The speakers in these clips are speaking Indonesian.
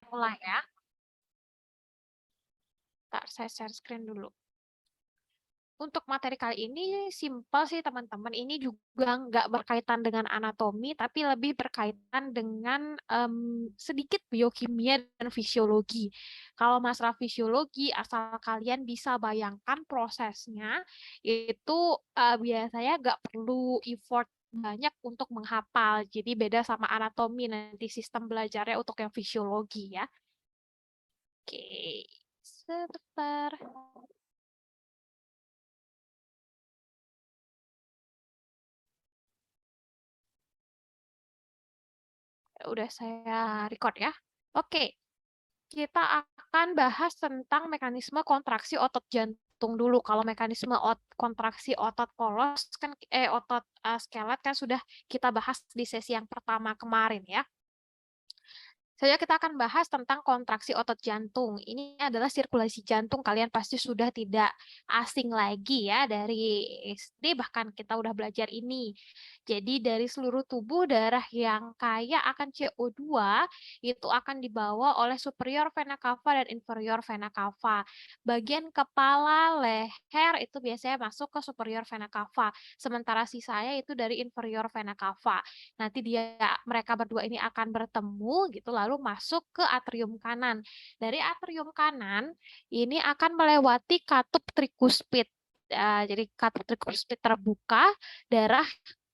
Mulai ya. Ntar saya share screen dulu. Untuk materi kali ini simpel sih teman-teman. Ini juga nggak berkaitan dengan anatomi, tapi lebih berkaitan dengan sedikit biokimia dan fisiologi. Kalau masalah fisiologi, asal kalian bisa bayangkan prosesnya, itu biasanya nggak perlu effort banyak untuk menghafal. Jadi beda sama anatomi, nanti sistem belajarnya untuk yang fisiologi ya. Oke, sebentar. Udah saya record ya. Oke, kita akan bahas tentang mekanisme kontraksi otot jantung dulu. Kalau mekanisme kontraksi otot polos kan otot skelet kan sudah kita bahas di sesi yang pertama kemarin ya. Kita akan bahas tentang kontraksi otot jantung. Ini adalah sirkulasi jantung. Kalian pasti sudah tidak asing lagi ya dari SD, bahkan kita udah belajar ini. Jadi dari seluruh tubuh, darah yang kaya akan CO2 itu akan dibawa oleh superior vena cava dan inferior vena cava. Bagian kepala, leher itu biasanya masuk ke superior vena cava. Sementara sisanya itu dari inferior vena cava. Nanti mereka berdua ini akan bertemu gitu lalu masuk ke atrium kanan. Dari atrium kanan ini akan melewati katup trikuspid. Jadi katup trikuspid terbuka, darah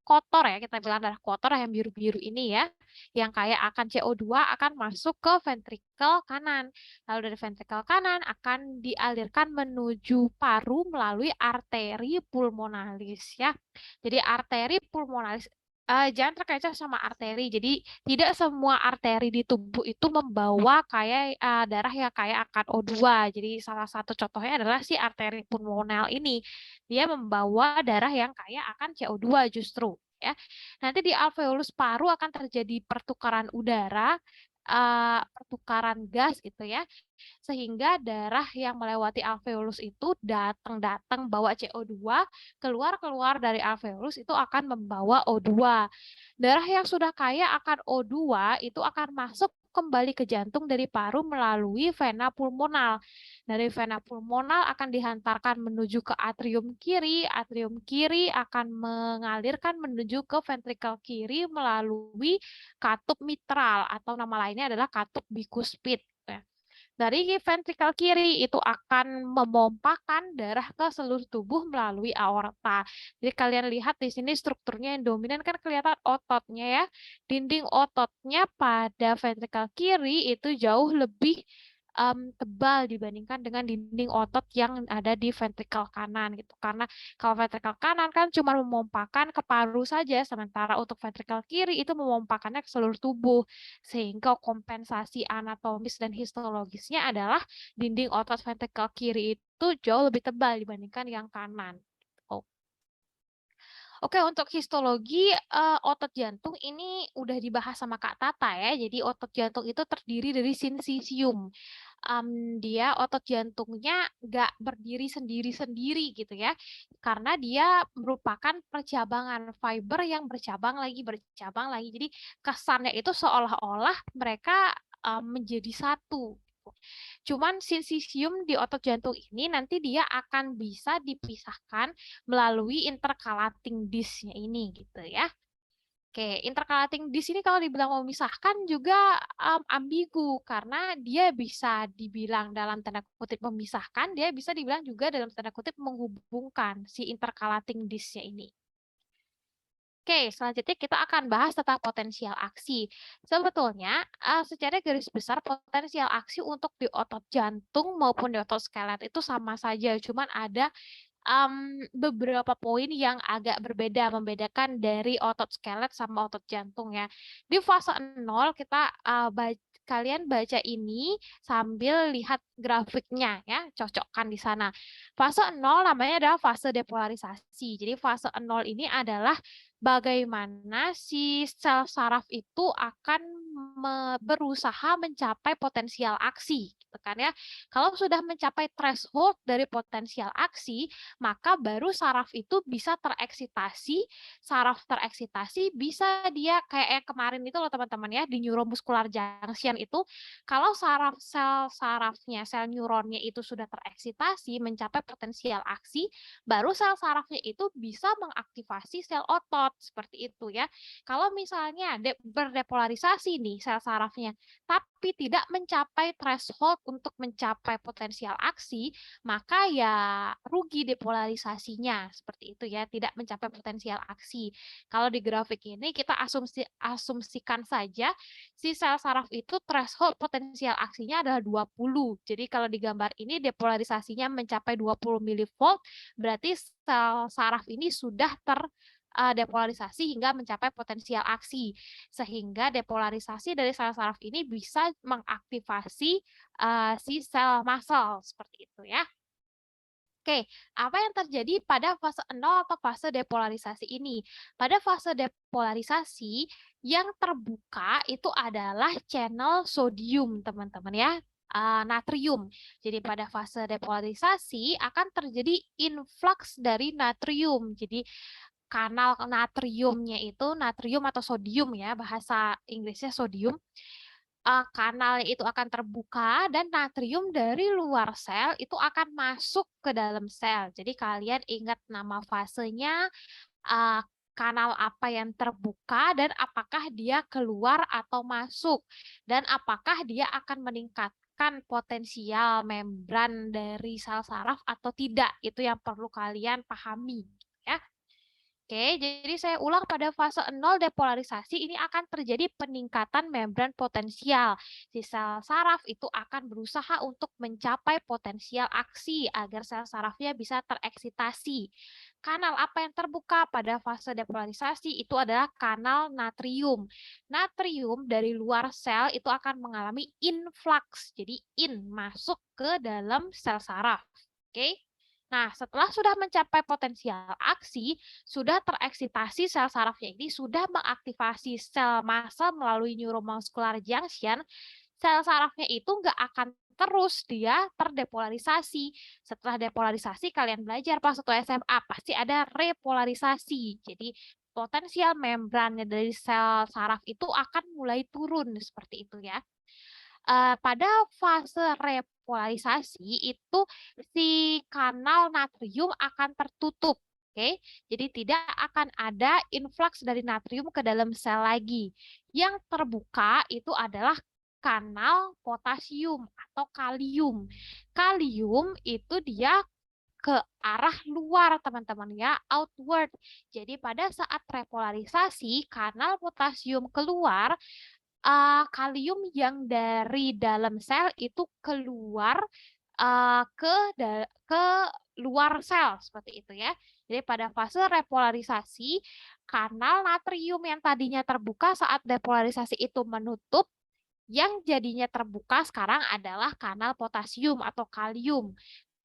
kotor ya, kita bilang darah kotor yang biru-biru ini ya, yang kaya akan CO2 akan masuk ke ventrikel kanan. Lalu dari ventrikel kanan akan dialirkan menuju paru melalui arteri pulmonalis ya. Jadi arteri pulmonalis jangan terkecoh sama arteri. Jadi tidak semua arteri di tubuh itu membawa kayak darah yang kaya akan O2. Jadi salah satu contohnya adalah si arteri pulmonal ini. Dia membawa darah yang kaya akan CO2 justru ya. Nanti di alveolus paru akan terjadi pertukaran udara, pertukaran gas gitu ya, sehingga darah yang melewati alveolus itu datang bawa CO2, keluar dari alveolus itu akan membawa O2. Darah yang sudah kaya akan O2 itu akan masuk kembali ke jantung dari paru melalui vena pulmonal. Dari vena pulmonal akan dihantarkan menuju ke atrium kiri akan mengalirkan menuju ke ventrikel kiri melalui katup mitral atau nama lainnya adalah katup bikuspid. Dari ventrikel kiri itu akan memompakan darah ke seluruh tubuh melalui aorta. Jadi kalian lihat di sini strukturnya yang dominan kan kelihatan ototnya ya. Dinding ototnya pada ventrikel kiri itu jauh lebih tebal dibandingkan dengan dinding otot yang ada di ventrikel kanan gitu. Karena kalau ventrikel kanan kan cuma memompakan ke paru saja, sementara untuk ventrikel kiri itu memompakannya ke seluruh tubuh. Sehingga kompensasi anatomis dan histologisnya adalah dinding otot ventrikel kiri itu jauh lebih tebal dibandingkan yang kanan. Oke, untuk histologi otot jantung ini udah dibahas sama Kak Tata ya. Jadi otot jantung itu terdiri dari sinsisium. Dia otot jantungnya nggak berdiri sendiri-sendiri gitu ya. Karena dia merupakan percabangan fiber yang bercabang lagi. Jadi kesannya itu seolah-olah mereka menjadi satu. Cuman sinsisium di otot jantung ini nanti dia akan bisa dipisahkan melalui intercalating disc-nya ini gitu ya. Oke, intercalating disc ini kalau dibilang memisahkan juga ambigu karena dia bisa dibilang dalam tanda kutip memisahkan, dia bisa dibilang juga dalam tanda kutip menghubungkan si intercalating disc-nya ini. Oke, selanjutnya kita akan bahas tentang potensial aksi. Sebetulnya, secara garis besar potensial aksi untuk di otot jantung maupun di otot skelet itu sama saja, cuman ada beberapa poin yang agak berbeda, membedakan dari otot skelet sama otot jantung ya. Di fase 0 kita kalian baca ini sambil lihat grafiknya ya, cocokkan di sana. Fase 0 namanya adalah fase depolarisasi. Jadi fase 0 ini adalah bagaimana si sel saraf itu akan berusaha mencapai potensial aksi, gitu kan ya. Kalau sudah mencapai threshold dari potensial aksi, maka baru saraf itu bisa tereksitasi. Saraf tereksitasi bisa dia kayak yang kemarin itu loh teman-teman ya, di neuromuscular junction itu, kalau sel sarafnya, sel neuronnya itu sudah tereksitasi mencapai potensial aksi, baru sel sarafnya itu bisa mengaktifasi sel otot, seperti itu ya. Kalau misalnya berdepolarisasi nih sel sarafnya, tapi tidak mencapai threshold untuk mencapai potensial aksi, maka ya rugi depolarisasinya, seperti itu ya, tidak mencapai potensial aksi. Kalau di grafik ini kita asumsikan saja si sel saraf itu threshold potensial aksinya adalah 20. Jadi kalau di gambar ini depolarisasinya mencapai 20 milivolt, berarti sel saraf ini sudah depolarisasi hingga mencapai potensial aksi. Sehingga depolarisasi dari sel saraf ini bisa mengaktifasi si sel muscle, seperti itu ya. Oke, apa yang terjadi pada fase 0 atau fase depolarisasi ini? Pada fase depolarisasi, yang terbuka itu adalah channel sodium, teman-teman ya, natrium. Jadi pada fase depolarisasi akan terjadi influx dari natrium. Jadi kanal natriumnya itu natrium atau sodium ya, bahasa Inggrisnya sodium. Kanal itu akan terbuka dan natrium dari luar sel itu akan masuk ke dalam sel. Jadi kalian ingat nama fasenya, eee, kanal apa yang terbuka dan apakah dia keluar atau masuk, dan apakah dia akan meningkatkan potensial membran dari sel saraf atau tidak, itu yang perlu kalian pahami, ya. Oke, jadi saya ulang pada fase 0 depolarisasi ini akan terjadi peningkatan membran potensial. Si sel saraf itu akan berusaha untuk mencapai potensial aksi agar sel sarafnya bisa tereksitasi. Kanal apa yang terbuka pada fase depolarisasi itu adalah kanal natrium. Natrium dari luar sel itu akan mengalami influx, jadi masuk ke dalam sel saraf. Oke. Nah, setelah sudah mencapai potensial aksi, sudah tereksitasi sel sarafnya ini sudah mengaktifasi sel massa melalui neuromuscular junction, sel sarafnya itu nggak akan terus dia terdepolarisasi. Setelah depolarisasi, kalian belajar pas waktu SMA, pasti ada repolarisasi. Jadi, potensial membrannya dari sel saraf itu akan mulai turun, seperti itu ya. Pada fase repolarisasi itu si kanal natrium akan tertutup, oke. Jadi tidak akan ada influx dari natrium ke dalam sel lagi. Yang terbuka itu adalah kanal potasium atau kalium. Kalium itu dia ke arah luar, teman-teman ya, outward. Jadi pada saat repolarisasi, kanal potasium keluar, kalium yang dari dalam sel itu keluar ke luar sel seperti itu ya. Jadi pada fase repolarisasi, kanal natrium yang tadinya terbuka saat depolarisasi itu menutup, yang jadinya terbuka sekarang adalah kanal potasium atau kalium.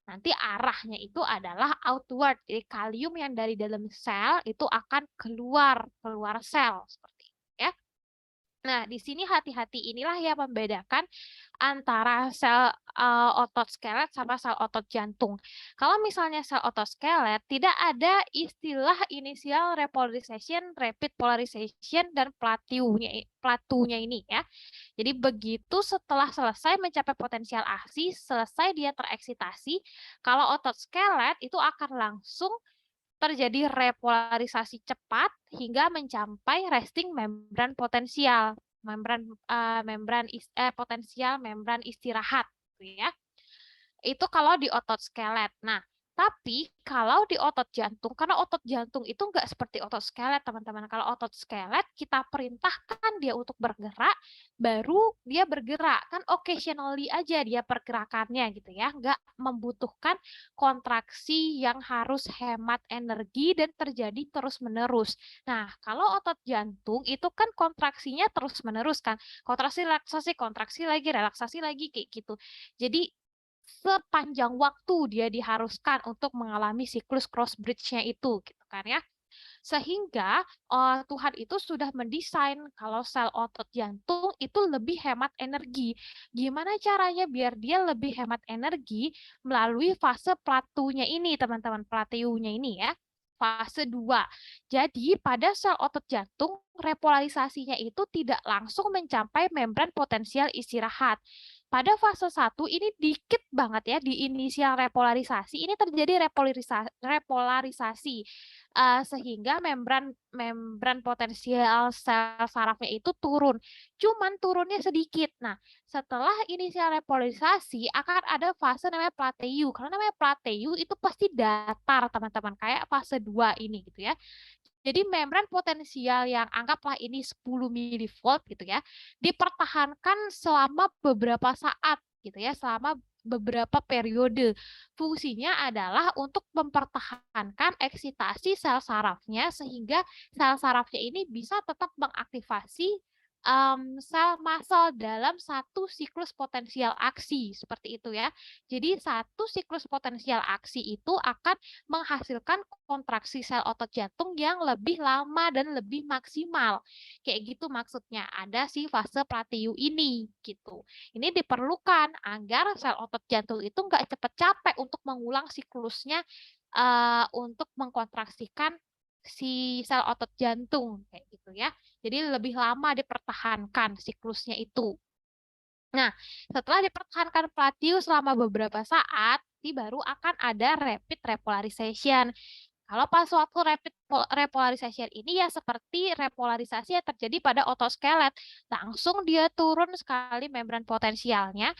Nanti arahnya itu adalah outward. Jadi kalium yang dari dalam sel itu akan keluar sel seperti itu ya. Nah, di sini hati-hati inilah yang membedakan antara sel otot skelet sama sel otot jantung. Kalau misalnya sel otot skelet, tidak ada istilah initial repolarization, rapid polarization, dan plateaunya ini ya. Jadi begitu setelah selesai mencapai potensial aksi, selesai dia tereksitasi, kalau otot skelet itu akan langsung terjadi repolarisasi cepat hingga mencapai resting membran potensial, potensial membran istirahat, gitu ya. Itu kalau di otot skelet. Nah, tapi kalau di otot jantung, karena otot jantung itu nggak seperti otot skelet, teman-teman. Kalau otot skelet, kita perintahkan dia untuk bergerak, baru dia bergerak. Kan occasionally aja dia pergerakannya gitu ya. Nggak membutuhkan kontraksi yang harus hemat energi dan terjadi terus-menerus. Nah, kalau otot jantung itu kan kontraksinya terus-menerus kan. Kontraksi, relaksasi lagi, kayak gitu. Jadi sepanjang waktu dia diharuskan untuk mengalami siklus cross bridge-nya itu gitu kan ya. Sehingga Tuhan itu sudah mendesain kalau sel otot jantung itu lebih hemat energi. Gimana caranya biar dia lebih hemat energi? Melalui fase platunya ini, teman-teman, plateunya ini ya. Fase 2. Jadi, pada sel otot jantung, repolarisasinya itu tidak langsung mencapai membran potensial istirahat. Pada fase 1 ini dikit banget ya di inisial repolarisasi, ini terjadi repolarisasi sehingga membran membran potensial sel sarafnya itu turun. Cuman turunnya sedikit. Nah, setelah inisial repolarisasi akan ada fase namanya plateu. Karena namanya plateu itu pasti datar, teman-teman, kayak fase 2 ini gitu ya. Jadi membran potensial yang anggaplah ini 10 milivolt gitu ya, dipertahankan selama beberapa saat gitu ya, selama beberapa periode. Fungsinya adalah untuk mempertahankan eksitasi sel sarafnya sehingga sel sarafnya ini bisa tetap mengaktifasi sel masal dalam satu siklus potensial aksi seperti itu ya. Jadi satu siklus potensial aksi itu akan menghasilkan kontraksi sel otot jantung yang lebih lama dan lebih maksimal. Kayak gitu maksudnya. Ada si fase plateu ini gitu. Ini diperlukan agar sel otot jantung itu nggak cepat capek untuk mengulang siklusnya untuk mengkontraksikan si sel otot jantung kayak gitu ya. Jadi lebih lama dipertahankan siklusnya itu. Nah, setelah dipertahankan platiu selama beberapa saat, baru akan ada rapid repolarization. Kalau pas waktu rapid repolarization ini ya seperti repolarisasi yang terjadi pada otoskelet. Langsung dia turun sekali membran potensialnya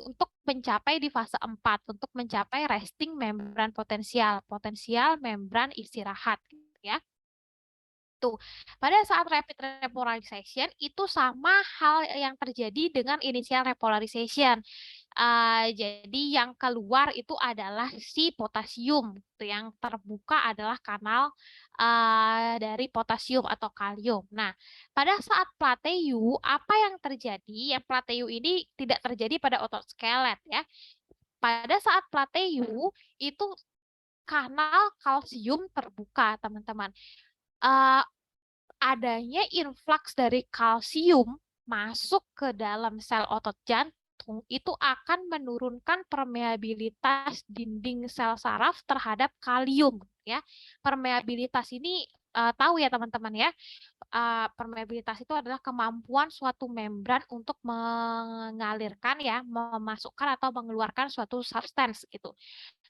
untuk mencapai di fase 4, untuk mencapai resting membran potensial, potensial membran istirahat. Ya. Tuh, pada saat rapid repolarization itu sama hal yang terjadi dengan initial repolarization. Jadi yang keluar itu adalah si potasium. Yang terbuka adalah kanal dari potasium atau kalium. Nah, pada saat plateu, apa yang terjadi? Yang plateu ini tidak terjadi pada otot skelet ya. Pada saat plateu itu kanal kalsium terbuka, teman-teman. Uh, Adanya influx dari kalsium masuk ke dalam sel otot jantung itu akan menurunkan permeabilitas dinding sel saraf terhadap kalium ya. Permeabilitas ini tahu ya teman-teman ya. Permeabilitas itu adalah kemampuan suatu membran untuk mengalirkan ya, memasukkan atau mengeluarkan suatu substance gitu.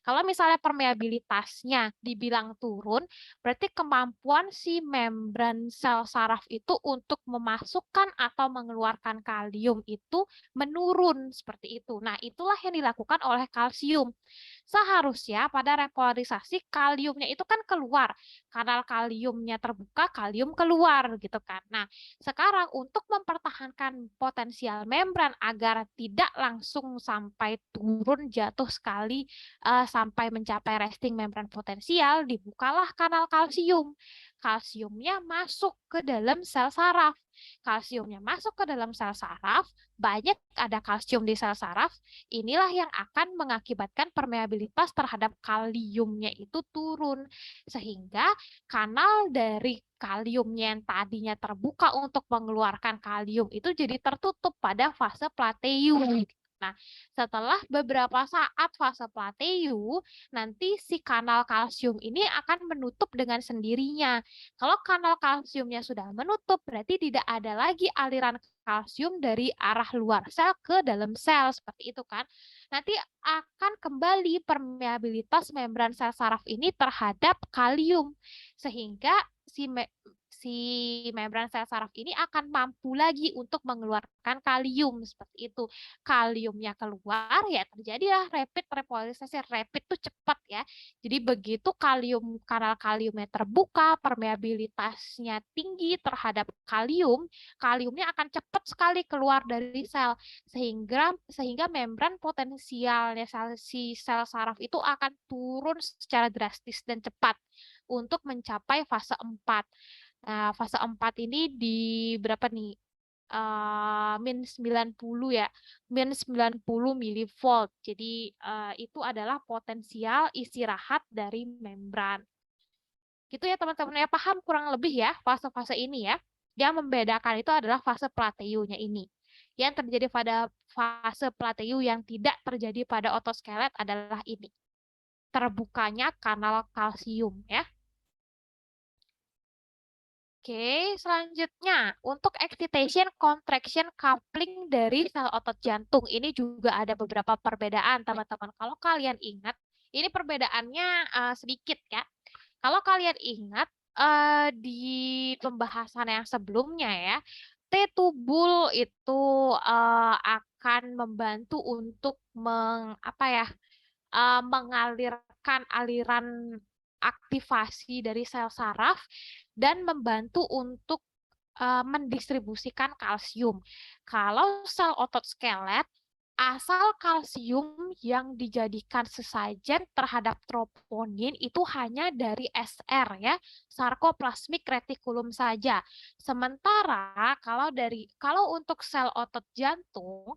Kalau misalnya permeabilitasnya dibilang turun, berarti kemampuan si membran sel saraf itu untuk memasukkan atau mengeluarkan kalium itu menurun seperti itu. Nah, itulah yang dilakukan oleh kalsium. Seharusnya pada repolarisasi kaliumnya itu kan keluar. Kanal kaliumnya terbuka, kalium keluar gitu kan. Nah, sekarang untuk mempertahankan potensial membran agar tidak langsung sampai turun jatuh sekali sampai mencapai resting membran potensial, dibukalah kanal kalsium. Kalsiumnya masuk ke dalam sel saraf. Kalsiumnya masuk ke dalam sel saraf, banyak ada kalsium di sel saraf, inilah yang akan mengakibatkan permeabilitas terhadap kaliumnya itu turun. Sehingga kanal dari kaliumnya yang tadinya terbuka untuk mengeluarkan kalium itu jadi tertutup pada fase plateu. Nah, setelah beberapa saat fase plateu, nanti si kanal kalsium ini akan menutup dengan sendirinya. Kalau kanal kalsiumnya sudah menutup, berarti tidak ada lagi aliran kalsium dari arah luar sel ke dalam sel, seperti itu kan. Nanti akan kembali permeabilitas membran sel saraf ini terhadap kalium, sehingga si membran sel saraf ini akan mampu lagi untuk mengeluarkan kalium seperti itu. Kaliumnya keluar ya terjadilah rapid repolarisasi. Rapid itu cepat ya. Jadi begitu kanal kaliumnya terbuka, permeabilitasnya tinggi terhadap kalium, kaliumnya akan cepat sekali keluar dari sel sehingga membran potensialnya si sel saraf itu akan turun secara drastis dan cepat untuk mencapai fase 4. Nah, fase 4 ini di berapa nih? Min 90 ya, min 90 milivolt. Jadi itu adalah potensial istirahat dari membran. Gitu ya teman-teman ya, paham kurang lebih ya fase-fase ini ya. Yang membedakan itu adalah fase plateu-nya ini. Yang terjadi pada fase plateu yang tidak terjadi pada otoskelet adalah ini. Terbukanya kanal kalsium ya. Oke, selanjutnya untuk excitation, contraction, coupling dari sel otot jantung ini juga ada beberapa perbedaan teman-teman. Kalau kalian ingat, ini perbedaannya sedikit ya. Kalau kalian ingat di pembahasan yang sebelumnya ya, T-tubul itu akan membantu untuk mengalirkan aliran aktivasi dari sel saraf dan membantu untuk mendistribusikan kalsium. Kalau sel otot skelet, asal kalsium yang dijadikan sesajen terhadap troponin itu hanya dari SR ya, sarkoplasmik retikulum saja. Sementara kalau untuk sel otot jantung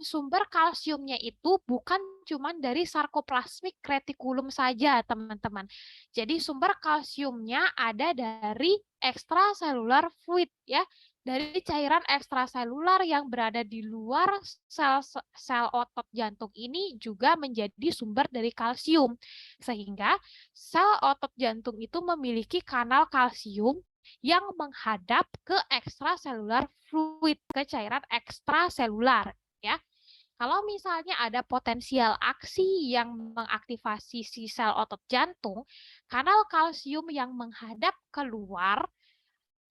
sumber kalsiumnya itu bukan cuma dari sarkoplasmik retikulum saja, teman-teman. Jadi sumber kalsiumnya ada dari ekstraselular fluid ya, dari cairan ekstraselular yang berada di luar sel otot jantung ini juga menjadi sumber dari kalsium. Sehingga sel otot jantung itu memiliki kanal kalsium yang menghadap ke ekstraselular fluid, ke cairan ekstraselular ya. Kalau misalnya ada potensial aksi yang mengaktifasi si sel otot jantung, kanal kalsium yang menghadap keluar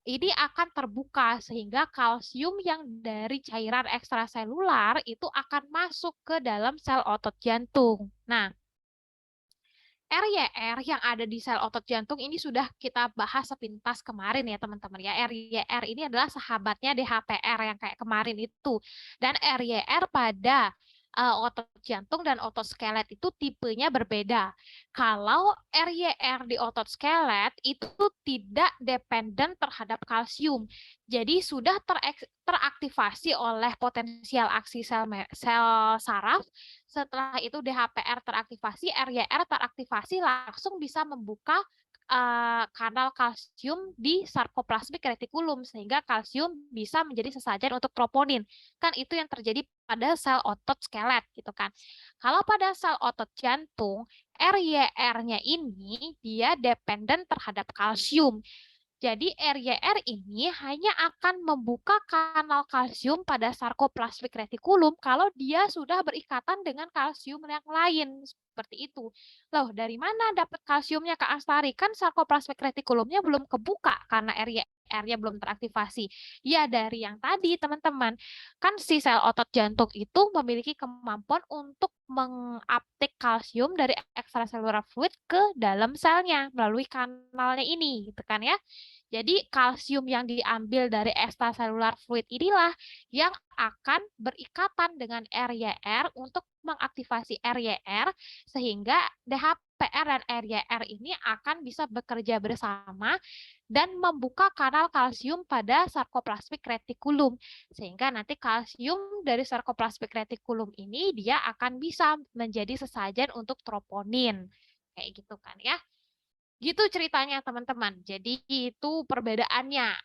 ini akan terbuka sehingga kalsium yang dari cairan ekstraselular itu akan masuk ke dalam sel otot jantung. Nah, RYR yang ada di sel otot jantung ini sudah kita bahas sepintas kemarin ya teman-teman ya. RYR ini adalah sahabatnya DHPR yang kayak kemarin itu. Dan RYR pada otot jantung dan otot skelet itu tipenya berbeda. Kalau RYR di otot skelet itu tidak dependen terhadap kalsium. Jadi sudah teraktivasi oleh potensial aksi sel saraf. Setelah itu DHPR teraktivasi, RYR teraktivasi, langsung bisa membuka kanal kalsium di sarkoplasmik retikulum sehingga kalsium bisa menjadi sesajen untuk troponin. Kan itu yang terjadi pada sel otot skelet gitu kan. Kalau pada sel otot jantung, RYR-nya ini dia dependen terhadap kalsium. Jadi RYR ini hanya akan membuka kanal kalsium pada sarkoplasmik retikulum kalau dia sudah berikatan dengan kalsium yang lain. Seperti itu. Loh, dari mana dapat kalsiumnya Kak Astari? Kan sarkoplasmik retikulumnya belum kebuka karena RYR-nya belum teraktivasi. Ya, dari yang tadi, teman-teman. Kan si sel otot jantung itu memiliki kemampuan untuk menguptake kalsium dari ekstraselular fluid ke dalam selnya melalui kanalnya ini, gitu kan ya. Jadi kalsium yang diambil dari ekstraselular fluid inilah yang akan berikatan dengan RYR untuk mengaktifasi RYR sehingga DHPR dan RYR ini akan bisa bekerja bersama dan membuka kanal kalsium pada sarkoplasmik retikulum sehingga nanti kalsium dari sarkoplasmik retikulum ini dia akan bisa menjadi sesajen untuk troponin kayak gitu kan ya. Gitu ceritanya teman-teman. Jadi itu perbedaannya.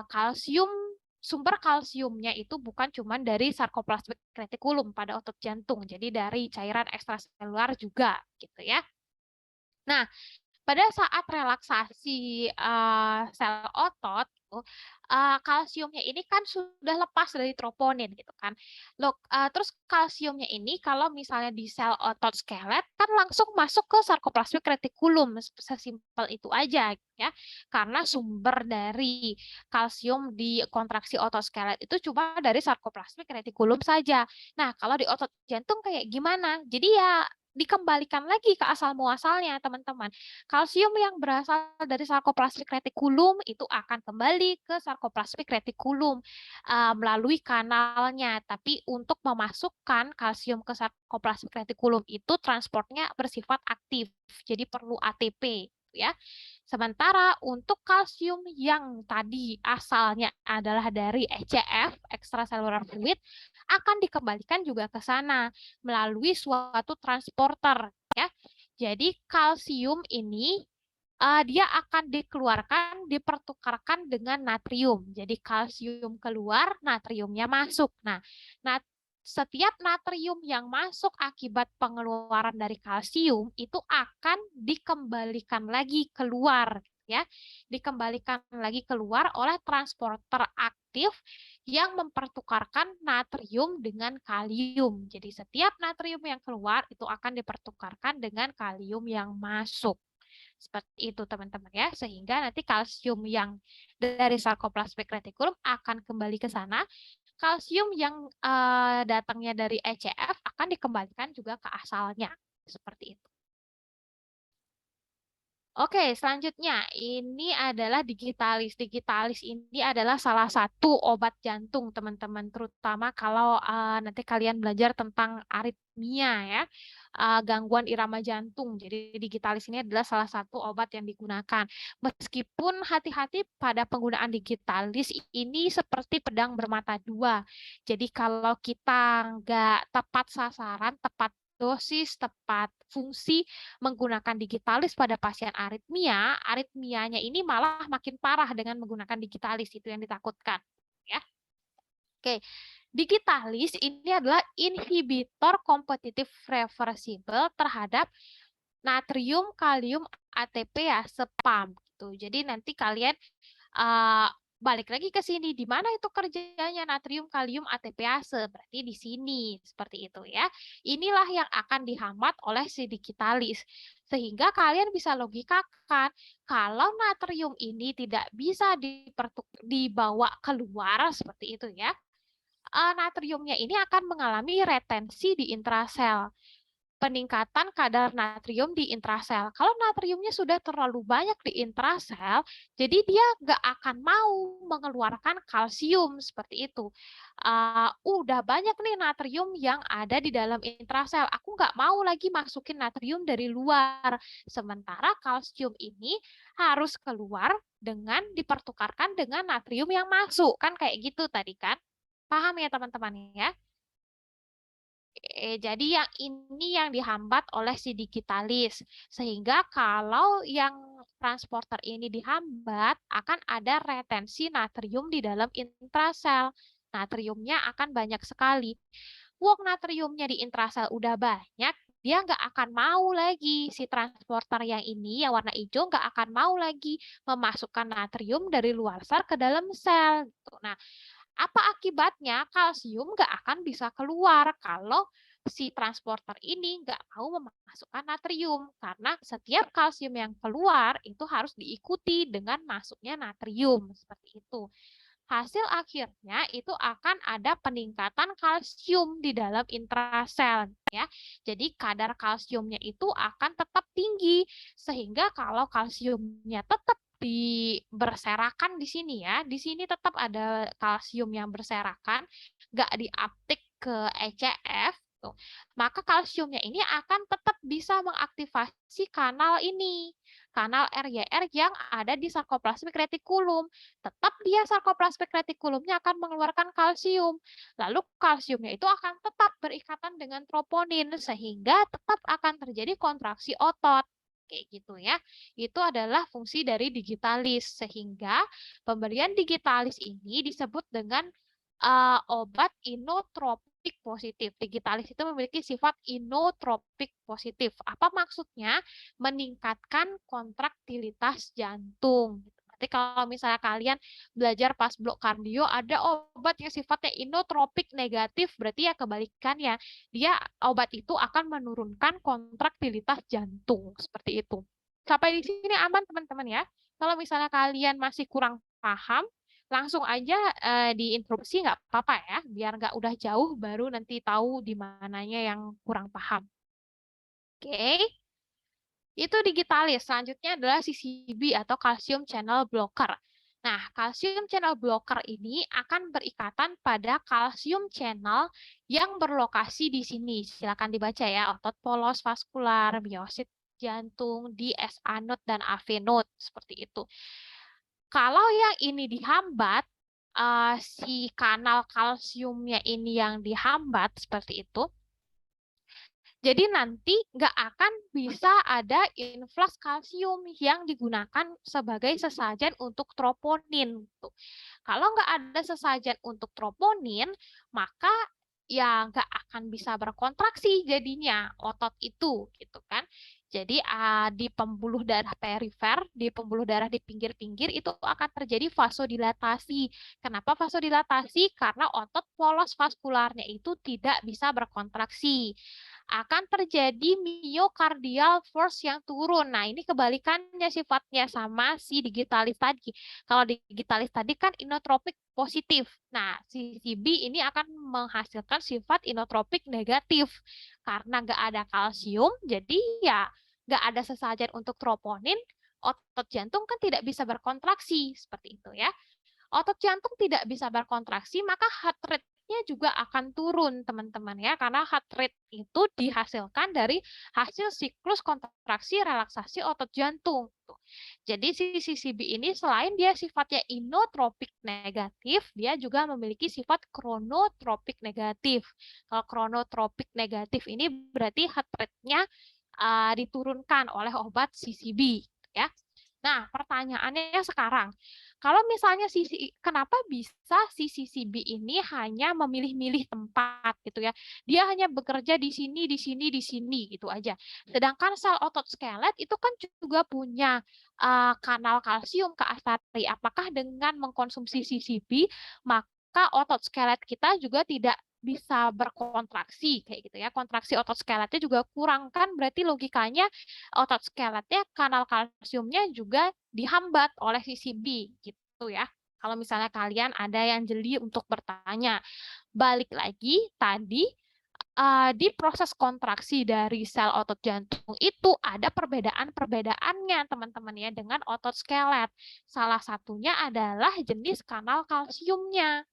Kalsium, sumber kalsiumnya itu bukan cuma dari sarkoplasmik retikulum pada otot jantung. Jadi dari cairan ekstraselular juga gitu ya. Nah, pada saat relaksasi sel otot, kalsiumnya ini kan sudah lepas dari troponin gitu kan. Loh, terus kalsiumnya ini kalau misalnya di sel otot skelet kan langsung masuk ke sarkoplasmik retikulum, sesimpel itu aja ya. Karena sumber dari kalsium di kontraksi otot skelet itu cuma dari sarkoplasmik retikulum saja. Nah, kalau di otot jantung kayak gimana? Jadi ya dikembalikan lagi ke asal muasalnya teman-teman. Kalsium yang berasal dari sarkoplasmik retikulum itu akan kembali ke sarkoplasmik retikulum melalui kanalnya. Tapi untuk memasukkan kalsium ke sarkoplasmik retikulum itu transportnya bersifat aktif. Jadi perlu ATP ya. Sementara untuk kalsium yang tadi asalnya adalah dari ECF, extracellular fluid, akan dikembalikan juga ke sana melalui suatu transporter ya. Jadi kalsium ini dia akan dikeluarkan, dipertukarkan dengan natrium. Jadi kalsium keluar, natriumnya masuk. Nah, setiap natrium yang masuk akibat pengeluaran dari kalsium itu akan dikembalikan lagi keluar, ya. Dikembalikan lagi keluar oleh transporter aktif yang mempertukarkan natrium dengan kalium. Jadi setiap natrium yang keluar itu akan dipertukarkan dengan kalium yang masuk. Seperti itu teman-teman ya, sehingga nanti kalsium yang dari sarkoplasmic reticulum akan kembali ke sana, kalsium yang datangnya dari ECF akan dikembalikan juga ke asalnya, seperti itu. Oke, selanjutnya ini adalah digitalis. Digitalis ini adalah salah satu obat jantung, teman-teman, terutama kalau nanti kalian belajar tentang aritmia ya, gangguan irama jantung. Jadi digitalis ini adalah salah satu obat yang digunakan. Meskipun hati-hati pada penggunaan digitalis ini seperti pedang bermata dua. Jadi kalau kita nggak tepat sasaran, tepat dosis, tepat fungsi, menggunakan digitalis pada pasien aritmia, aritmianya ini malah makin parah dengan menggunakan digitalis, itu yang ditakutkan. Ya. Oke, digitalis ini adalah inhibitor kompetitif reversible terhadap natrium, kalium, ATP ya, SPAM gitu. Jadi nanti kalian balik lagi ke sini, di mana itu kerjanya natrium, kalium, ATPase, berarti di sini, seperti itu ya. Inilah yang akan dihambat oleh si digitalis. Sehingga kalian bisa logikakan, kalau natrium ini tidak bisa dibawa keluar, seperti itu ya, natriumnya ini akan mengalami retensi di intrasel, peningkatan kadar natrium di intrasel. Kalau natriumnya sudah terlalu banyak di intrasel, jadi dia nggak akan mau mengeluarkan kalsium seperti itu. Udah banyak nih natrium yang ada di dalam intrasel. Aku nggak mau lagi masukin natrium dari luar. Sementara kalsium ini harus keluar dengan dipertukarkan dengan natrium yang masuk. Kan kayak gitu tadi kan? Paham ya teman-teman ya? Jadi yang ini yang dihambat oleh si digitalis. Sehingga kalau yang transporter ini dihambat, akan ada retensi natrium di dalam intrasel. Natriumnya akan banyak sekali. Wong natriumnya di intrasel udah banyak, dia nggak akan mau lagi si transporter yang ini, yang warna hijau, nggak akan mau lagi memasukkan natrium dari luar sel ke dalam sel. Nah, apa akibatnya? Kalsium nggak akan bisa keluar kalau si transporter ini nggak mau memasukkan natrium. Karena setiap kalsium yang keluar itu harus diikuti dengan masuknya natrium. Seperti itu. Hasil akhirnya itu akan ada peningkatan kalsium di dalam intrasel ya. Jadi kadar kalsiumnya itu akan tetap tinggi sehingga kalau kalsiumnya tetap berserakan di sini ya, di sini tetap ada kalsium yang berserakan, nggak diaptik ke ECF tuh. Maka kalsiumnya ini akan tetap bisa mengaktifasi kanal ini, kanal RYR yang ada di sarkoplasmic reticulum. Tetap dia sarkoplasmic reticulumnya akan mengeluarkan kalsium. Lalu kalsiumnya itu akan tetap berikatan dengan troponin sehingga tetap akan terjadi kontraksi otot. Kayak gitu ya. Itu adalah fungsi dari digitalis sehingga pemberian digitalis ini disebut dengan obat inotropik positif. Digitalis itu memiliki sifat inotropik positif. Apa maksudnya? Meningkatkan kontraktilitas jantung. Nanti kalau misalnya kalian belajar pas blok kardio, ada obat yang sifatnya inotropik negatif, berarti ya kebalikannya. Dia obat itu akan menurunkan kontraktilitas jantung. Seperti itu. Sampai di sini aman teman-teman ya. Kalau misalnya kalian masih kurang paham, langsung aja diinterupsi nggak apa-apa ya, biar nggak udah jauh baru nanti tahu di mananya yang kurang paham. Oke. Itu digitalis. Selanjutnya adalah CCB atau calcium channel blocker. Nah, calcium channel blocker ini akan berikatan pada calcium channel yang berlokasi di sini. Silakan dibaca ya, otot polos vaskular, miosit jantung, di SA node dan AV node seperti itu. Kalau yang ini dihambat, si kanal kalsiumnya ini yang dihambat seperti itu, Jadi nanti nggak akan bisa ada influx kalsium yang digunakan sebagai sesajen untuk troponin. Tuh. Kalau nggak ada sesajen untuk troponin, maka ya nggak akan bisa berkontraksi jadinya otot itu, gitu kan. Jadi di pembuluh darah perifer, di pembuluh darah di pinggir-pinggir itu akan terjadi vasodilatasi. Kenapa vasodilatasi? Karena otot polos vaskularnya itu tidak bisa berkontraksi, akan terjadi myocardial force yang turun. Nah, ini kebalikannya sifatnya sama si digitalis tadi. Kalau digitalis tadi kan inotropik positif. Nah, si CB ini akan menghasilkan sifat inotropik negatif. Karena nggak ada kalsium, jadi ya nggak ada sesajen untuk troponin, otot jantung kan tidak bisa berkontraksi. Seperti itu ya. Otot jantung tidak bisa berkontraksi, maka heart rate-nya juga akan turun, teman-teman ya, karena heart rate itu dihasilkan dari hasil siklus kontraksi relaksasi otot jantung. Jadi si CCB ini selain dia sifatnya inotropik negatif, dia juga memiliki sifat chronotropik negatif. Kalau chronotropik negatif ini berarti heart rate-nya diturunkan oleh obat CCB ya. Nah, pertanyaannya sekarang, kalau misalnya kenapa bisa si CCB ini hanya memilih-milih tempat gitu ya? Dia hanya bekerja di sini, di sini, di sini gitu aja. Sedangkan sel otot skelet itu kan juga punya kanal kalsium ke arteri. Apakah dengan mengkonsumsi CCB maka otot skelet kita juga tidak bisa berkontraksi kayak gitu ya. Kontraksi otot skeletnya juga kurang kan, berarti logikanya otot skeletnya kanal kalsiumnya juga dihambat oleh CCB gitu ya. Kalau misalnya kalian ada yang jeli untuk bertanya, balik lagi tadi di proses kontraksi dari sel otot jantung itu ada perbedaan-perbedaannya teman-teman ya dengan otot skelet. Salah satunya adalah jenis kanal kalsiumnya.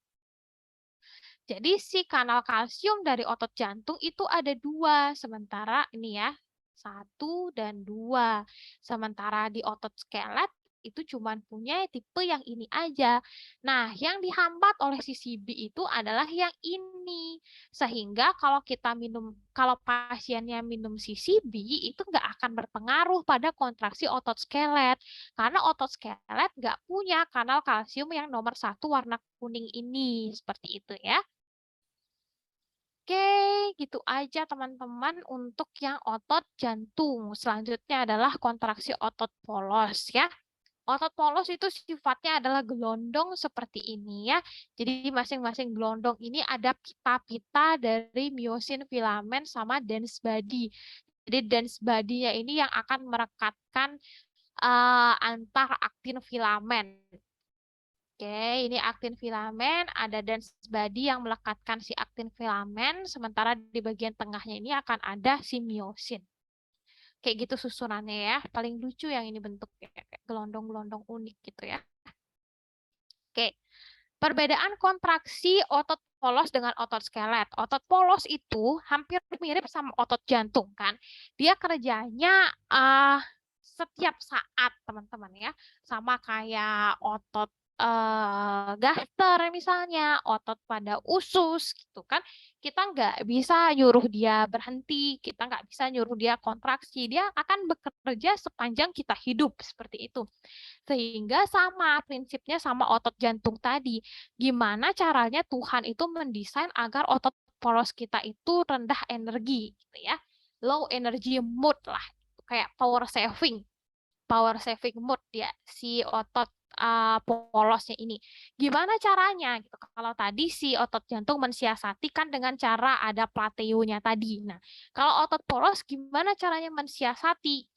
Jadi si kanal kalsium dari otot jantung itu ada dua, sementara ini ya, 1 dan 2. Sementara di otot skelet itu cuma punya tipe yang ini aja. Nah, yang dihambat oleh si CB itu adalah yang ini. Sehingga kalau pasiennya minum CCB itu nggak akan berpengaruh pada kontraksi otot skelet. Karena otot skelet nggak punya kanal kalsium yang nomor 1 warna kuning ini. Seperti itu ya. Oke, gitu aja teman-teman untuk yang otot jantung. Selanjutnya adalah kontraksi otot polos ya. Otot polos itu sifatnya adalah gelondong seperti ini ya. Jadi masing-masing gelondong ini ada pita-pita dari miosin filamen sama dense body. Jadi dense body-nya ini yang akan merekatkan antar aktin filamen. Oke, ini aktin filamen, ada dense body yang melekatkan si aktin filamen, sementara di bagian tengahnya ini akan ada si miosin. Kayak gitu susunannya ya, paling lucu yang ini bentuknya, kayak gelondong-gelondong unik gitu ya. Oke, perbedaan kontraksi otot polos dengan otot skelet. Otot polos itu hampir mirip sama otot jantung kan. Dia kerjanya setiap saat teman-teman ya. Sama kayak otot gaster misalnya, otot pada usus gitu kan. Kita nggak bisa nyuruh dia berhenti, kita nggak bisa nyuruh dia kontraksi. Dia akan bekerja sepanjang kita hidup seperti itu. Sehingga sama prinsipnya sama otot jantung tadi. Gimana caranya Tuhan itu mendesain agar otot polos kita itu rendah energi gitu ya. Low energy mode lah. Kayak power saving mode ya si otot polosnya ini. Gimana caranya? Gitu. Kalau tadi si otot jantung mensiasati kan dengan cara ada plateonya tadi. Nah, kalau otot polos gimana caranya mensiasati?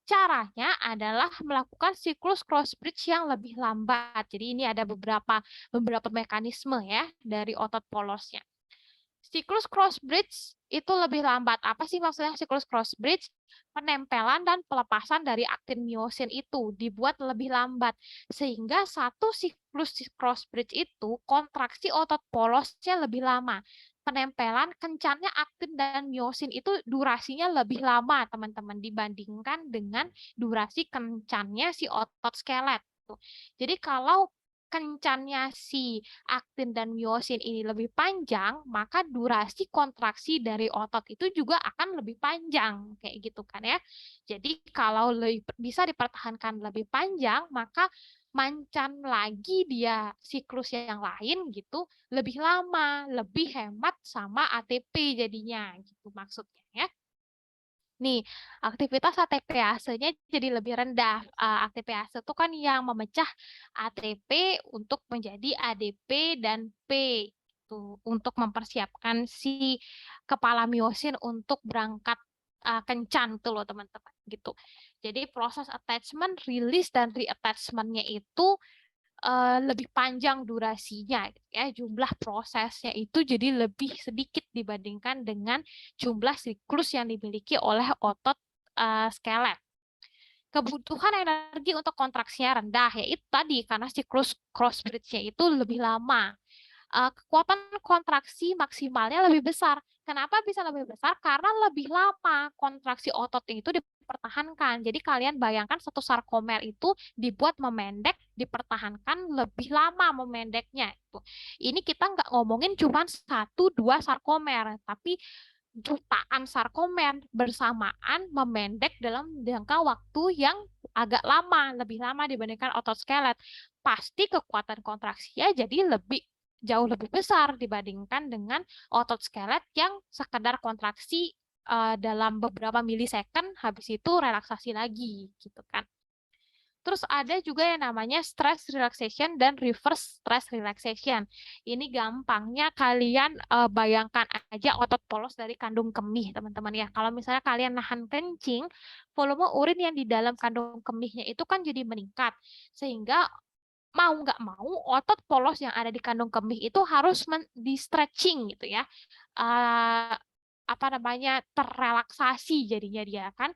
Caranya adalah melakukan siklus cross bridge yang lebih lambat. Jadi ini ada beberapa mekanisme ya dari otot polosnya. Siklus cross bridge itu lebih lambat. Apa sih maksudnya siklus cross bridge? Penempelan dan pelepasan dari aktin miosin itu dibuat lebih lambat. Sehingga satu siklus cross bridge itu kontraksi otot polosnya lebih lama. Penempelan kencannya aktin dan miosin itu durasinya lebih lama, teman-teman, dibandingkan dengan durasi kencannya si otot skelet. Jadi kalau kencannya si aktin dan miosin ini lebih panjang, maka durasi kontraksi dari otot itu juga akan lebih panjang, kayak gitu kan ya. Jadi kalau bisa dipertahankan lebih panjang, maka mancan lagi dia siklus yang lain gitu, lebih lama, lebih hemat sama ATP jadinya, gitu maksudnya ya. Nih, aktivitas ATPase-nya jadi lebih rendah. ATPase itu kan yang memecah ATP untuk menjadi ADP dan P gitu, untuk mempersiapkan si kepala miosin untuk berangkat kencan tuh loh teman-teman gitu. Jadi proses attachment, release dan reattachment-nya itu lebih panjang durasinya gitu ya. Jumlah prosesnya itu jadi lebih sedikit dibandingkan dengan jumlah siklus yang dimiliki oleh otot skelet. Kebutuhan energi untuk kontraksinya rendah, yaitu tadi karena siklus cross bridge-nya itu lebih lama. Kekuatan kontraksi maksimalnya lebih besar. Kenapa bisa lebih besar? Karena lebih lama kontraksi otot itu dipertahankan. Jadi kalian bayangkan satu sarkomer itu dibuat memendek, dipertahankan lebih lama memendeknya. Ini kita nggak ngomongin cuma 1-2 sarkomer, tapi jutaan sarkomer bersamaan memendek dalam jangka waktu yang agak lama, lebih lama dibandingkan otot skelet. Pasti kekuatan kontraksinya jadi jauh lebih besar dibandingkan dengan otot skelet yang sekedar kontraksi dalam beberapa milisecond, habis itu relaksasi lagi gitu kan. Terus ada juga yang namanya stress relaxation dan reverse stress relaxation. Ini gampangnya kalian bayangkan aja otot polos dari kandung kemih, teman-teman ya. Kalau misalnya kalian nahan kencing, volume urin yang di dalam kandung kemihnya itu kan jadi meningkat. Sehingga mau nggak mau otot polos yang ada di kandung kemih itu harus di stretching gitu ya. Apa namanya, terrelaksasi jadinya dia kan.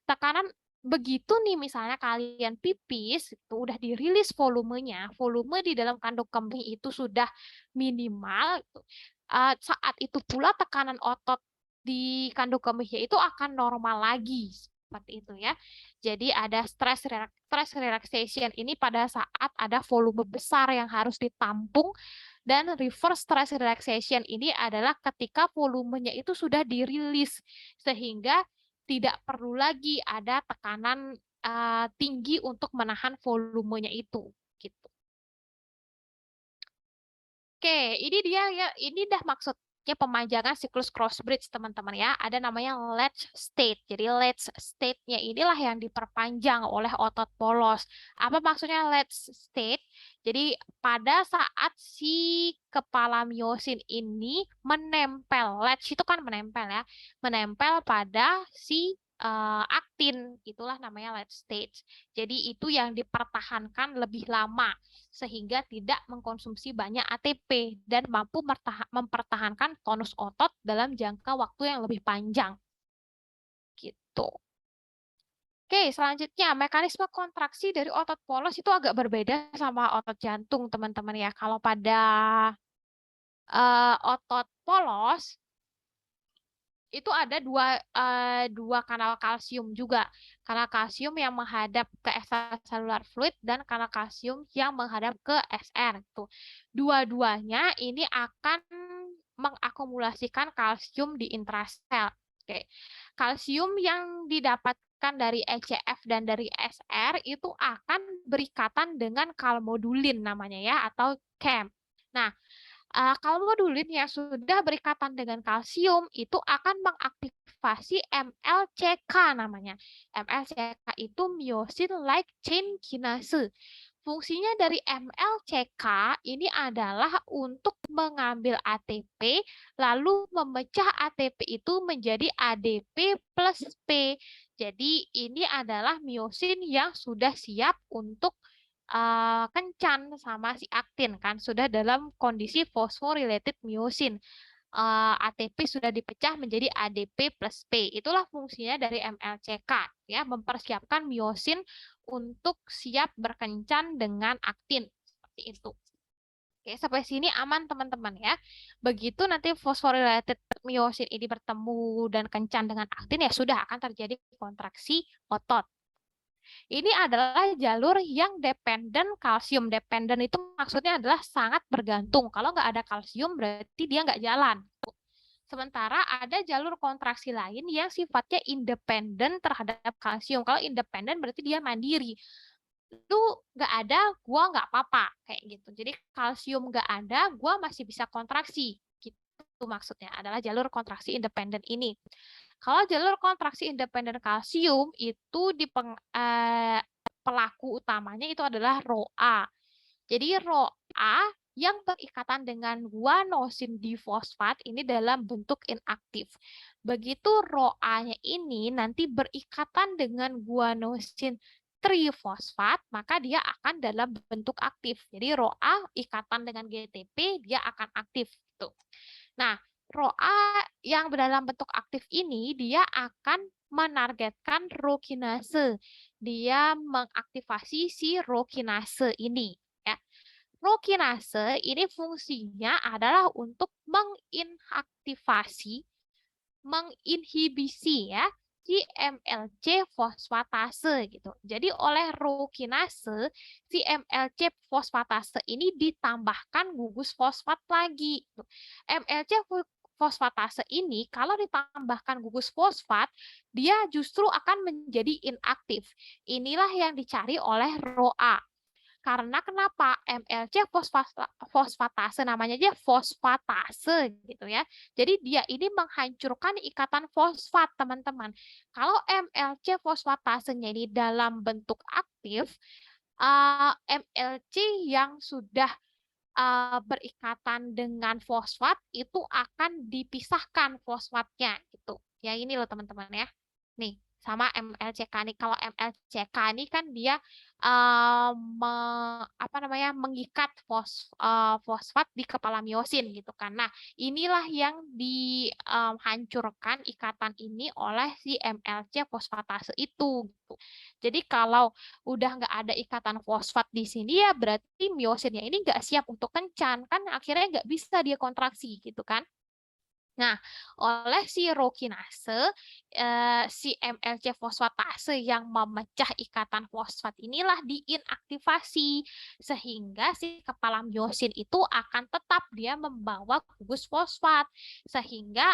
Tekanan begitu nih misalnya kalian pipis itu udah dirilis volumenya, volume di dalam kandung kemih itu sudah minimal, saat itu pula tekanan otot di kandung kemihnya itu akan normal lagi seperti itu ya. Jadi ada stress relaxation ini pada saat ada volume besar yang harus ditampung, dan reverse stress relaxation ini adalah ketika volumenya itu sudah dirilis sehingga tidak perlu lagi ada tekanan tinggi untuk menahan volumenya itu gitu. Oke, ini dia ya, ini dah maksudnya pemanjangan siklus cross bridge teman-teman ya. Ada namanya latch state. Jadi latch state-nya inilah yang diperpanjang oleh otot polos. Apa maksudnya latch state? Jadi pada saat si kepala miosin ini menempel, latch itu kan menempel ya, menempel pada si aktin, itulah namanya latch state. Jadi itu yang dipertahankan lebih lama sehingga tidak mengkonsumsi banyak ATP dan mampu mempertahankan tonus otot dalam jangka waktu yang lebih panjang. Gitu. Oke, selanjutnya mekanisme kontraksi dari otot polos itu agak berbeda sama otot jantung, teman-teman ya. Kalau pada otot polos itu ada dua kanal kalsium juga. Kanal kalsium yang menghadap ke extracellular fluid dan kanal kalsium yang menghadap ke SR. Tuh. Dua-duanya ini akan mengakumulasikan kalsium di intrasel. Oke. Kalsium yang didapatkan dari ECF dan dari SR itu akan berikatan dengan kalmodulin namanya ya, atau CAM. Nah, kalau modulin yang sudah berikatan dengan kalsium itu akan mengaktifasi MLCK namanya. MLCK itu myosin light chain kinase. Fungsinya dari MLCK ini adalah untuk mengambil ATP lalu memecah ATP itu menjadi ADP plus P. Jadi ini adalah myosin yang sudah siap untuk kencan sama si aktin kan, sudah dalam kondisi phosphorylated myosin. ATP sudah dipecah menjadi ADP plus P. Itulah fungsinya dari MLCK ya, mempersiapkan myosin untuk siap berkencan dengan aktin seperti itu. Oke, sampai sini aman teman-teman ya. Begitu nanti phosphorylated myosin ini bertemu dan kencan dengan aktin ya sudah akan terjadi kontraksi otot. Ini adalah jalur yang dependen kalsium. Dependen itu maksudnya adalah sangat bergantung. Kalau nggak ada kalsium berarti dia nggak jalan. Sementara ada jalur kontraksi lain yang sifatnya independen terhadap kalsium. Kalau independen berarti dia mandiri. Itu nggak ada, gua nggak apa-apa. Kayak gitu. Jadi kalsium nggak ada, gua masih bisa kontraksi. Gitu maksudnya. Adalah jalur kontraksi independen ini. Kalau jalur kontraksi independen kalsium itu pelaku utamanya itu adalah ROA. Jadi ROA yang berikatan dengan guanosin difosfat ini dalam bentuk inaktif. Begitu ROA-nya ini nanti berikatan dengan guanosin trifosfat, maka dia akan dalam bentuk aktif. Jadi ROA ikatan dengan GTP, dia akan aktif. Gitu. Nah, ROA yang dalam bentuk aktif ini, dia akan menargetkan rokinase. Dia mengaktifasi si rokinase ini. Ya. Rokinase ini fungsinya adalah untuk menginhibisi ya si MLC fosfatase gitu. Jadi oleh rokinase si MLC fosfatase ini ditambahkan gugus fosfat lagi. MLC fosfatase ini kalau ditambahkan gugus fosfat dia justru akan menjadi inaktif. Inilah yang dicari oleh ROA. Karena kenapa? MLC fosfatase namanya aja fosfatase gitu ya. Jadi dia ini menghancurkan ikatan fosfat, teman-teman. Kalau MLC fosfatasenya ini dalam bentuk aktif, MLC yang sudah berikatan dengan fosfat itu akan dipisahkan fosfatnya gitu. Ya ini loh teman-teman ya. Nih, sama MLCK nih. Kalau MLCK ini kan dia mengikat fosfat di kepala miosin gitu kan. Nah, inilah yang dihancurkan ikatan ini oleh si MLC fosfatase itu gitu. Jadi kalau udah nggak ada ikatan fosfat di sini ya berarti miosinnya ini nggak siap untuk kencan kan akhirnya nggak bisa dia kontraksi gitu kan. Nah, oleh si rokinase, si MLC fosfatase yang memecah ikatan fosfat inilah diinaktivasi sehingga si kepala miosin itu akan tetap dia membawa gugus fosfat sehingga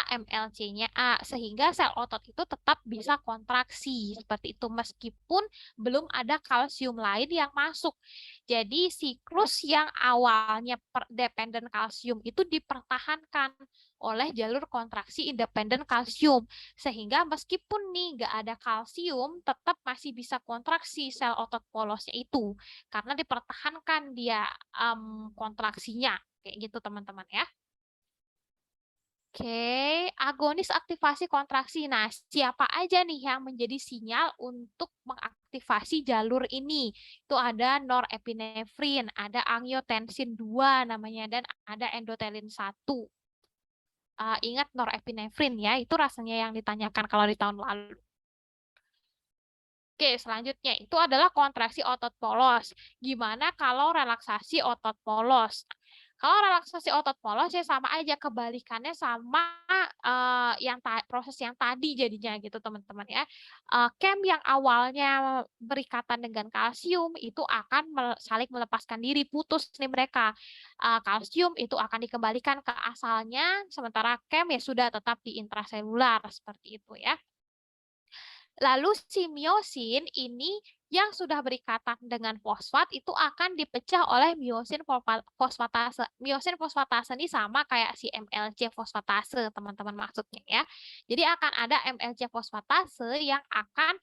sehingga sel otot itu tetap bisa kontraksi seperti itu meskipun belum ada kalsium lain yang masuk. Jadi siklus yang awalnya dependen kalsium itu dipertahankan oleh jalur kontraksi independen kalsium. Sehingga meskipun nih nggak ada kalsium, tetap masih bisa kontraksi sel otot polosnya itu. Karena dipertahankan dia kontraksinya. Kayak gitu teman-teman ya. Oke, agonis aktivasi kontraksi. Nah, siapa aja nih yang menjadi sinyal untuk mengaktifasi jalur ini? Itu ada norepinefrin, ada angiotensin 2 namanya, dan ada endotelin 1. Ingat norepinefrin ya, itu rasanya yang ditanyakan kalau di tahun lalu. Oke, selanjutnya itu adalah kontraksi otot polos. Gimana kalau relaksasi otot polos? Kalau relaksasi otot polos ya sama aja kebalikannya sama proses yang tadi jadinya gitu teman-teman ya. Kem yang awalnya berikatan dengan kalsium itu akan saling melepaskan diri, putus nih mereka. Kalsium itu akan dikembalikan ke asalnya, sementara kem ya sudah tetap di intraselular seperti itu ya. Lalu si miosin ini yang sudah berikatan dengan fosfat itu akan dipecah oleh miosin fosfatase. Miosin fosfatase ini sama kayak si MLC fosfatase, teman-teman maksudnya ya. Jadi akan ada MLC fosfatase yang akan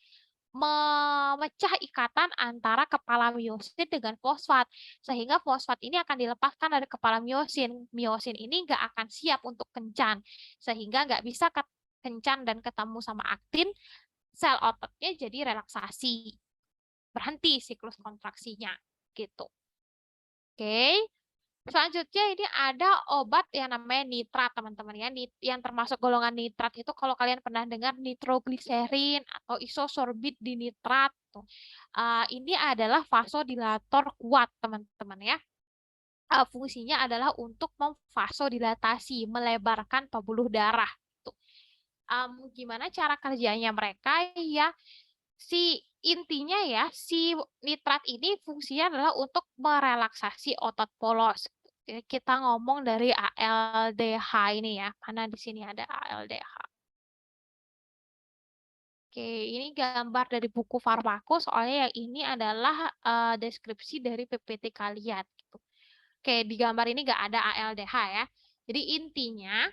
memecah ikatan antara kepala miosin dengan fosfat. Sehingga fosfat ini akan dilepaskan dari kepala miosin. Miosin ini nggak akan siap untuk kencan. Sehingga nggak bisa kencan dan ketemu sama aktin, sel ototnya jadi relaksasi. Berhenti siklus kontraksinya. Gitu. Oke. Selanjutnya ini ada obat yang namanya nitrat, teman-teman ya. Yang termasuk golongan nitrat itu kalau kalian pernah dengar nitrogliserin atau isosorbit dinitrat. Ini adalah vasodilator kuat, teman-teman ya. Fungsinya adalah untuk memvasodilatasi, melebarkan pembuluh darah. Gimana cara kerjanya mereka ya? Intinya ya, si nitrat ini fungsinya adalah untuk merelaksasi otot polos. Kita ngomong dari ALDH ini ya. Mana di sini ada ALDH. Oke, ini gambar dari buku Farmaco, soalnya yang ini adalah deskripsi dari PPT kalian. Gitu. Oke, di gambar ini nggak ada ALDH ya. Jadi intinya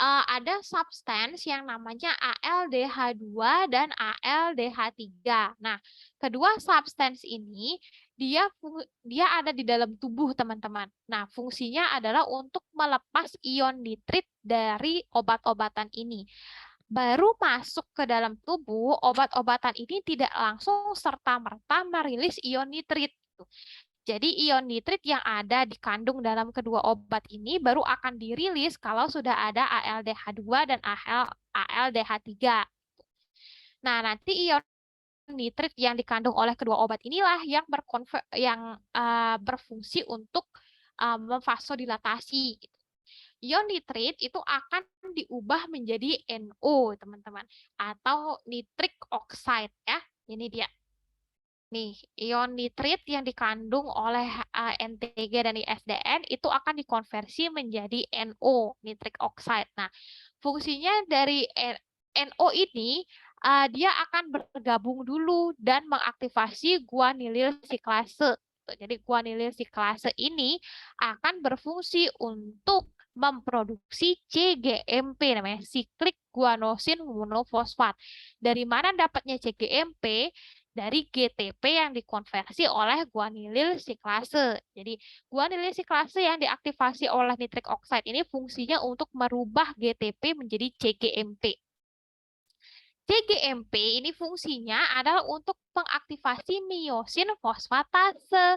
ada substance yang namanya ALDH2 dan ALDH3. Nah, kedua substance ini dia ada di dalam tubuh, teman-teman. Nah, fungsinya adalah untuk melepas ion nitrit dari obat-obatan ini. Baru masuk ke dalam tubuh, obat-obatan ini tidak langsung serta-merta merilis ion nitrit. Jadi ion nitrit yang ada dikandung dalam kedua obat ini baru akan dirilis kalau sudah ada ALDH2 dan ALDH3. Nah, nanti ion nitrit yang dikandung oleh kedua obat inilah yang berfungsi untuk memvasodilatasi. Ion nitrit itu akan diubah menjadi NO, teman-teman, atau nitric oxide ya. Ini dia. Nih, ion nitrit yang dikandung oleh NTG dan ISDN itu akan dikonversi menjadi NO, nitric oxide. Nah, fungsinya dari NO ini dia akan bergabung dulu dan mengaktifasi guanylyl siklase. Jadi guanylyl siklase ini akan berfungsi untuk memproduksi CGMP, namanya siklik guanosin monofosfat. Dari mana dapatnya CGMP? Dari GTP yang dikonversi oleh guanylyl siklase. Jadi guanylyl siklase yang diaktifasi oleh nitric oxide ini fungsinya untuk merubah GTP menjadi CGMP. CGMP ini fungsinya adalah untuk mengaktifasi miosin fosfatase.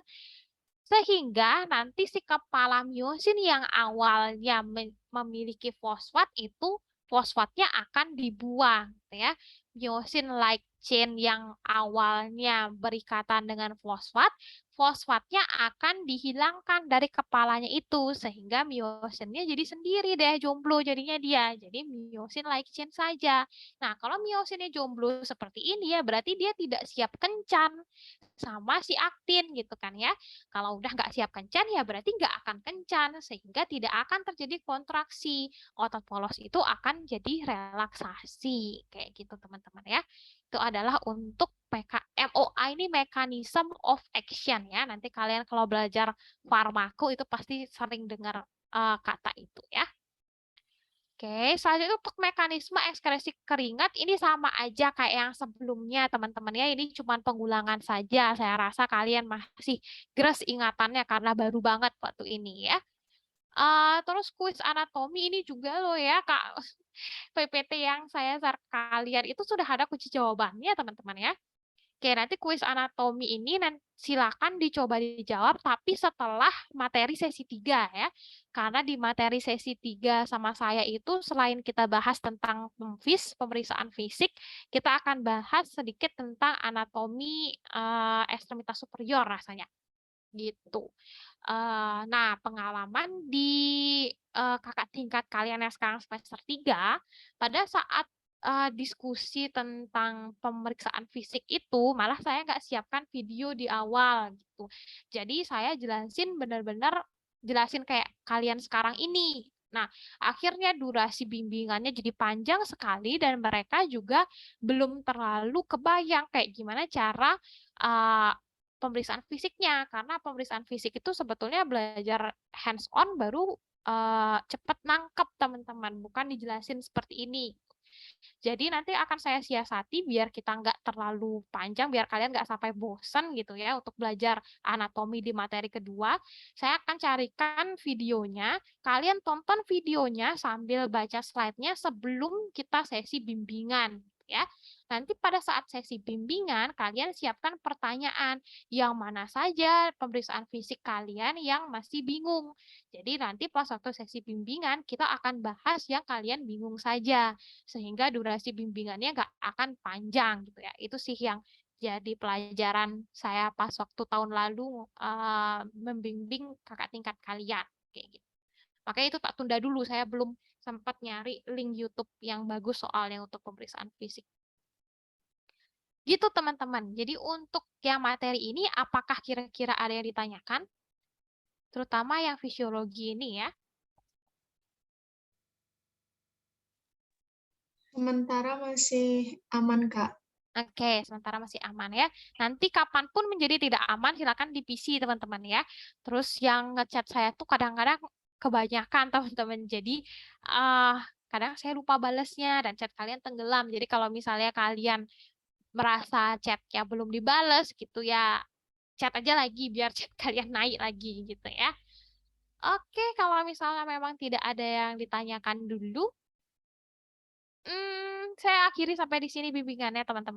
Sehingga nanti si kepala miosin yang awalnya memiliki fosfat itu fosfatnya akan dibuang, ya. Miosin light chain yang awalnya berikatan dengan fosfat, fosfatnya akan dihilangkan dari kepalanya itu sehingga miosinnya jadi sendiri deh, jomblo jadinya dia. Jadi miosin light chain saja. Nah, kalau miosinnya jomblo seperti ini ya berarti dia tidak siap kencan sama si aktin gitu kan ya. Kalau udah nggak siap kencan ya berarti nggak akan kencan sehingga tidak akan terjadi kontraksi. Otot polos itu akan jadi relaksasi kayak gitu teman-teman ya. Itu adalah untuk MOA ini mechanism of action ya. Nanti kalian kalau belajar farmako itu pasti sering dengar kata itu ya. Oke, selanjutnya untuk mekanisme ekskresi keringat ini sama aja kayak yang sebelumnya, teman-teman ya. Ini cuma pengulangan saja. Saya rasa kalian masih gres ingatannya karena baru banget waktu ini ya. Terus kuis anatomi ini juga loh ya, Kak. PPT yang saya share kalian itu sudah ada kunci jawabannya, teman-teman ya. Oke, nanti kuis anatomi ini silakan dicoba dijawab, tapi setelah materi sesi 3 ya. Karena di materi sesi 3 sama saya itu selain kita bahas tentang pemeriksaan fisik, kita akan bahas sedikit tentang anatomi ekstremitas superior rasanya. Gitu. Nah, pengalaman di kakak tingkat kalian yang sekarang semester 3, pada saat diskusi tentang pemeriksaan fisik itu, malah saya nggak siapkan video di awal gitu. Jadi saya benar-benar jelasin kayak kalian sekarang ini. Nah, akhirnya durasi bimbingannya jadi panjang sekali dan mereka juga belum terlalu kebayang kayak gimana cara uh, pemeriksaan fisiknya. Karena pemeriksaan fisik itu sebetulnya belajar hands on baru cepat nangkep teman-teman, bukan dijelasin seperti ini. Jadi nanti akan saya siasati biar kita nggak terlalu panjang, biar kalian nggak sampai bosan gitu ya untuk belajar anatomi di materi kedua. Saya akan carikan videonya, kalian tonton videonya sambil baca slide-nya sebelum kita sesi bimbingan ya. Nanti pada saat sesi bimbingan, kalian siapkan pertanyaan yang mana saja pemeriksaan fisik kalian yang masih bingung. Jadi nanti pas waktu sesi bimbingan, kita akan bahas yang kalian bingung saja sehingga durasi bimbingannya nggak akan panjang gitu ya. Itu sih yang jadi pelajaran saya pas waktu tahun lalu membimbing kakak tingkat kalian kayak gitu. Makanya itu tak tunda dulu, saya belum sempat nyari link YouTube yang bagus soalnya untuk pemeriksaan fisik. Gitu teman-teman. Jadi untuk yang materi ini, apakah kira-kira ada yang ditanyakan? Terutama yang fisiologi ini ya. Sementara masih aman, Kak. Oke, sementara masih aman ya. Nanti kapanpun menjadi tidak aman, silakan di PC teman-teman ya. Terus yang ngechat saya tuh kadang-kadang kebanyakan teman-teman. Jadi kadang saya lupa balasnya dan chat kalian tenggelam. Jadi kalau misalnya kalian merasa chatnya belum dibales gitu ya, chat aja lagi biar chat kalian naik lagi gitu ya. Oke, kalau misalnya memang tidak ada yang ditanyakan dulu, saya akhiri sampai di sini bimbingannya teman-teman.